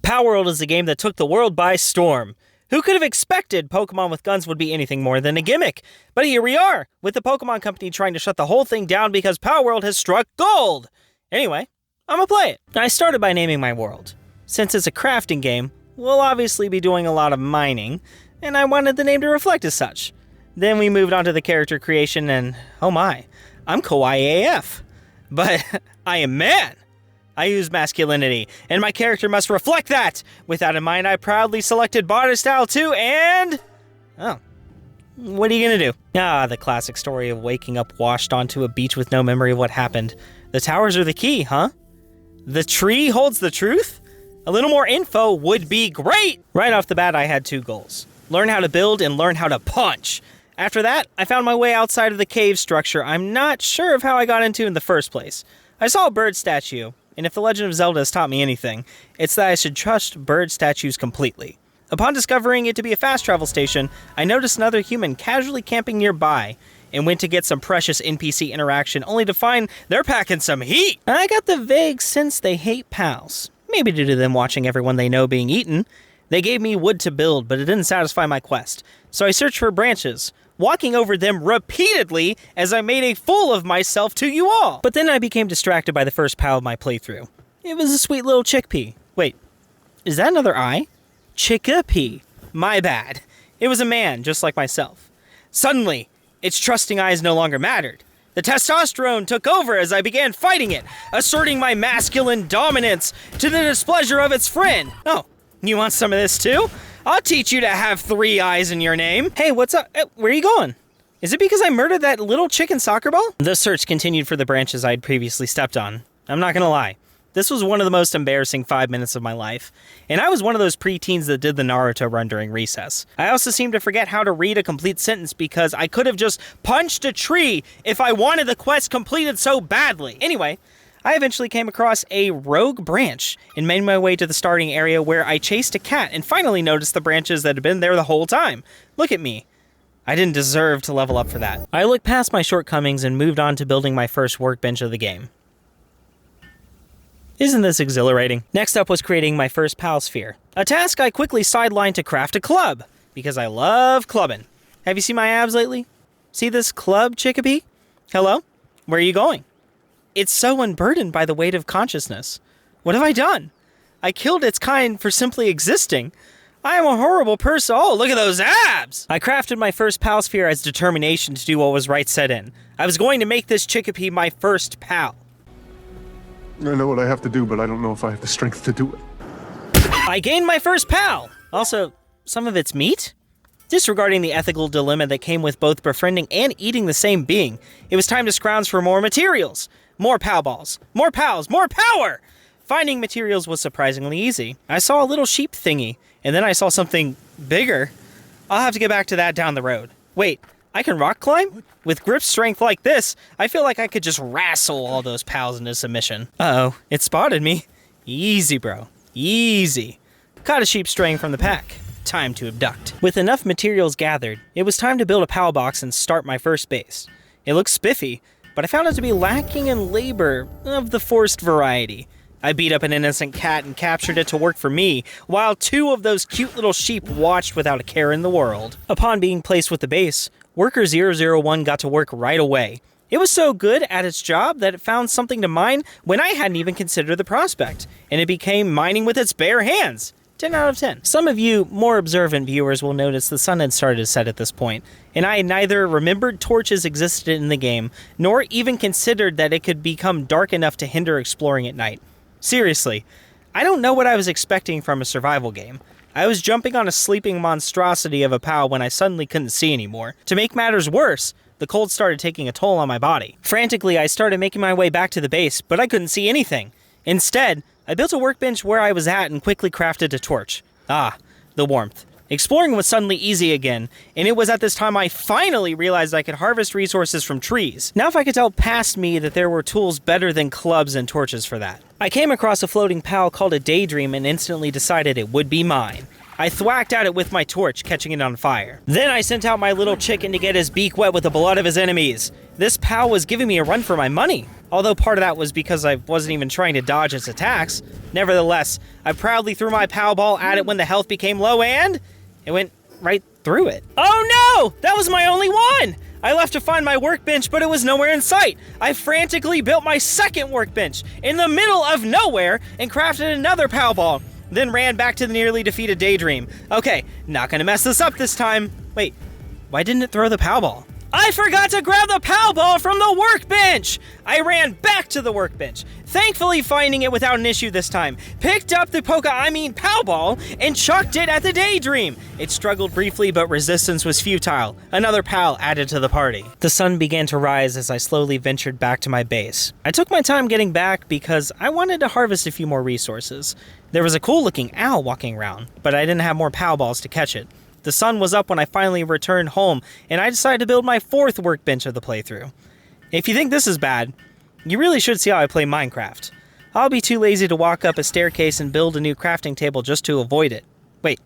Palworld is a game that took the world by storm. Who could have expected Pokemon with guns would be anything more than a gimmick? But here we are, with the Pokemon Company trying to shut the whole thing down because Palworld has struck gold! Anyway, I'm gonna play it. I started by naming my world. Since it's a crafting game, we'll obviously be doing a lot of mining, and I wanted the name to reflect as such. Then we moved on to the character creation, and oh my, I'm kawaii AF. But I am man! I use masculinity, and my character must reflect that! With that in mind, I proudly selected Barter Style 2, and... oh. What are you gonna do? The classic story of waking up washed onto a beach with no memory of what happened. The towers are the key, huh? The tree holds the truth? A little more info would be great! Right off the bat, I had two goals. Learn how to build and learn how to punch. After that, I found my way outside of the cave structure I'm not sure of how I got into in the first place. I saw a bird statue, and if The Legend of Zelda has taught me anything, it's that I should trust bird statues completely. Upon discovering it to be a fast travel station, I noticed another human casually camping nearby, and went to get some precious NPC interaction only to find they're packing some heat! I got the vague sense they hate pals. Maybe due to them watching everyone they know being eaten. They gave me wood to build, but it didn't satisfy my quest. So I searched for branches, walking over them repeatedly as I made a fool of myself to you all. But then I became distracted by the first pal of my playthrough. It was a sweet little chickpea. Wait, is that another I? Chickapea. My bad. It was a man, just like myself. Suddenly, its trusting eyes no longer mattered. The testosterone took over as I began fighting it, asserting my masculine dominance to the displeasure of its friend. Oh, you want some of this too? I'll teach you to have 3 eyes in your name. Hey, what's up? Where are you going? Is it because I murdered that little chicken soccer ball? The search continued for the branches I'd previously stepped on. I'm not gonna lie. This was one of the most embarrassing 5 minutes of my life. And I was one of those preteens that did the Naruto run during recess. I also seemed to forget how to read a complete sentence because I could have just punched a tree if I wanted the quest completed so badly. Anyway, I eventually came across a rogue branch and made my way to the starting area where I chased a cat and finally noticed the branches that had been there the whole time. Look at me. I didn't deserve to level up for that. I looked past my shortcomings and moved on to building my first workbench of the game. Isn't this exhilarating? Next up was creating my first pal sphere. A task I quickly sidelined to craft a club, because I love clubbing. Have you seen my abs lately? See this club, Chickapea? Hello? Where are you going? It's so unburdened by the weight of consciousness. What have I done? I killed its kind for simply existing. I am a horrible person. Oh, look at those abs! I crafted my first pal sphere as determination to do what was right set in. I was going to make this Chickapea my first pal. I know what I have to do, but I don't know if I have the strength to do it. I gained my first pal! Also, some of its meat? Disregarding the ethical dilemma that came with both befriending and eating the same being, it was time to scrounge for more materials. More pal balls. More pals. More power! Finding materials was surprisingly easy. I saw a little sheep thingy, and then I saw something bigger. I'll have to get back to that down the road. Wait, I can rock climb? With grip strength like this, I feel like I could just wrestle all those pals into submission. Uh-oh, it spotted me. Easy, bro. Easy. Caught a sheep straying from the pack. Time to abduct. With enough materials gathered, it was time to build a pal box and start my first base. It looked spiffy, but I found it to be lacking in labor of the forced variety. I beat up an innocent cat and captured it to work for me, while 2 of those cute little sheep watched without a care in the world. Upon being placed with the base, Worker 001 got to work right away. It was so good at its job that it found something to mine when I hadn't even considered the prospect, and it became mining with its bare hands. 10 out of 10. Some of you more observant viewers will notice the sun had started to set at this point, and I neither remembered torches existed in the game, nor even considered that it could become dark enough to hinder exploring at night. Seriously, I don't know what I was expecting from a survival game. I was jumping on a sleeping monstrosity of a pal when I suddenly couldn't see anymore. To make matters worse, the cold started taking a toll on my body. Frantically, I started making my way back to the base, but I couldn't see anything. Instead, I built a workbench where I was at and quickly crafted a torch. Ah, the warmth. Exploring was suddenly easy again, and it was at this time I finally realized I could harvest resources from trees. Now if I could tell past me that there were tools better than clubs and torches for that. I came across a floating pal called a daydream and instantly decided it would be mine. I thwacked at it with my torch, catching it on fire. Then I sent out my little chicken to get his beak wet with the blood of his enemies. This pal was giving me a run for my money, although part of that was because I wasn't even trying to dodge its attacks. Nevertheless, I proudly threw my pal ball at it when the health became low and it went right through it. Oh no! That was my only one! I left to find my workbench, but it was nowhere in sight. I frantically built my second workbench in the middle of nowhere and crafted another pal ball, then ran back to the nearly defeated Daydream. Okay, not gonna mess this up this time. Wait, why didn't it throw the pal ball? I forgot to grab the pal ball from the workbench! I ran back to the workbench, thankfully finding it without an issue this time, picked up the pal ball, and chucked it at the Daydream. It struggled briefly, but resistance was futile. Another pal added to the party. The sun began to rise as I slowly ventured back to my base. I took my time getting back because I wanted to harvest a few more resources. There was a cool-looking owl walking around, but I didn't have more pal balls to catch it. The sun was up when I finally returned home, and I decided to build my fourth workbench of the playthrough. If you think this is bad, you really should see how I play Minecraft. I'll be too lazy to walk up a staircase and build a new crafting table just to avoid it. Wait,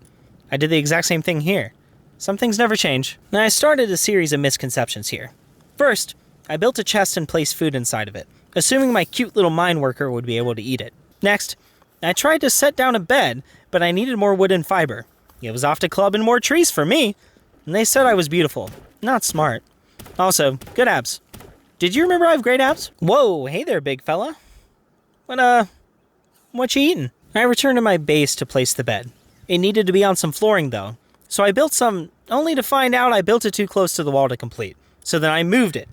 I did the exact same thing here. Some things never change. Now I started a series of misconceptions here. First, I built a chest and placed food inside of it, assuming my cute little mine worker would be able to eat it. Next, I tried to set down a bed, but I needed more wood and fiber. It was off to club and more trees for me. And they said I was beautiful, not smart. Also, good abs. Did you remember I have great abs? Whoa, hey there, big fella. What you eating? I returned to my base to place the bed. It needed to be on some flooring though. So I built some, only to find out I built it too close to the wall to complete. So then I moved it,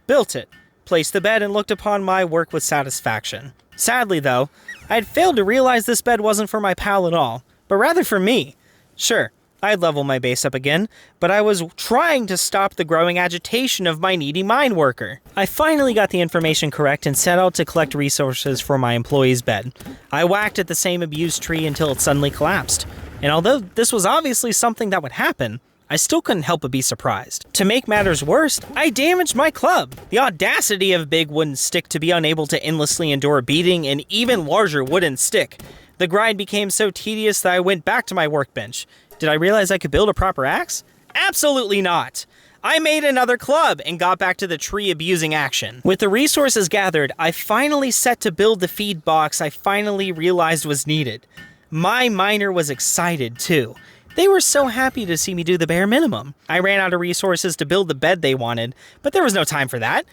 built it, placed the bed and looked upon my work with satisfaction. Sadly though, I had failed to realize this bed wasn't for my pal at all, but rather for me. Sure, I'd level my base up again, but I was trying to stop the growing agitation of my needy mine worker. I finally got the information correct and set out to collect resources for my employee's bed. I whacked at the same abused tree until it suddenly collapsed. And although this was obviously something that would happen, I still couldn't help but be surprised. To make matters worse, I damaged my club. The audacity of Big Wooden Stick to be unable to endlessly endure beating an even larger wooden stick. The grind became so tedious that I went back to my workbench. Did I realize I could build a proper axe? Absolutely not! I made another club and got back to the tree-abusing action. With the resources gathered, I finally set to build the feed box I finally realized was needed. My miner was excited too. They were so happy to see me do the bare minimum. I ran out of resources to build the bed they wanted, but there was no time for that.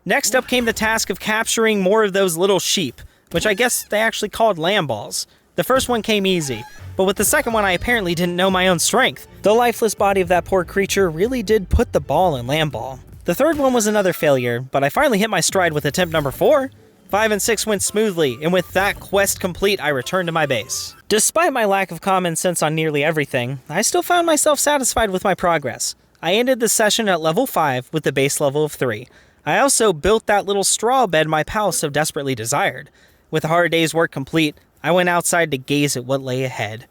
Next up came the task of capturing more of those little sheep, which I guess they actually called lamb balls. The first one came easy, but with the second one I apparently didn't know my own strength. The lifeless body of that poor creature really did put the ball in lamb ball. The third one was another failure, but I finally hit my stride with attempt number 4. 5 and 6 went smoothly, and with that quest complete, I returned to my base. Despite my lack of common sense on nearly everything, I still found myself satisfied with my progress. I ended the session at level 5 with the base level of 3. I also built that little straw bed my pal so desperately desired. With a hard day's work complete, I went outside to gaze at what lay ahead.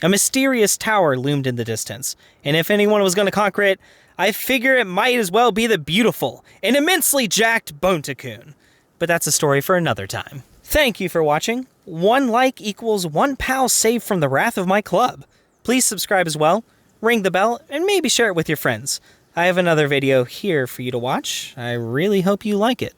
A mysterious tower loomed in the distance, and if anyone was going to conquer it, I figure it might as well be the beautiful and immensely jacked Bontacoon. But that's a story for another time. Thank you for watching. 1 like equals 1 pal saved from the wrath of my club. Please subscribe as well, ring the bell, and maybe share it with your friends. I have another video here for you to watch. I really hope you like it.